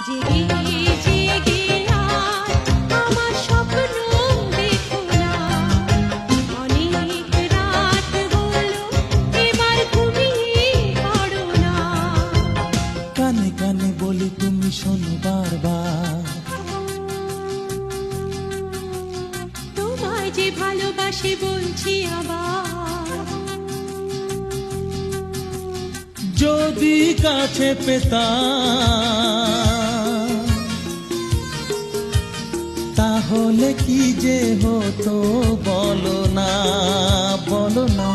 জেগে জেগে আর আমার স্বপ্ন দেখো না, অনেক রাত হলো এবার ঘুমিয়ে পড়ো না। কানে কানে বলি তুমি শোনো বারবার, তোমায় যে ভালোবাসি বলছি আবার। যদি কাছে পেতাম তাহলে কি যে হতো বলো না, বলো না।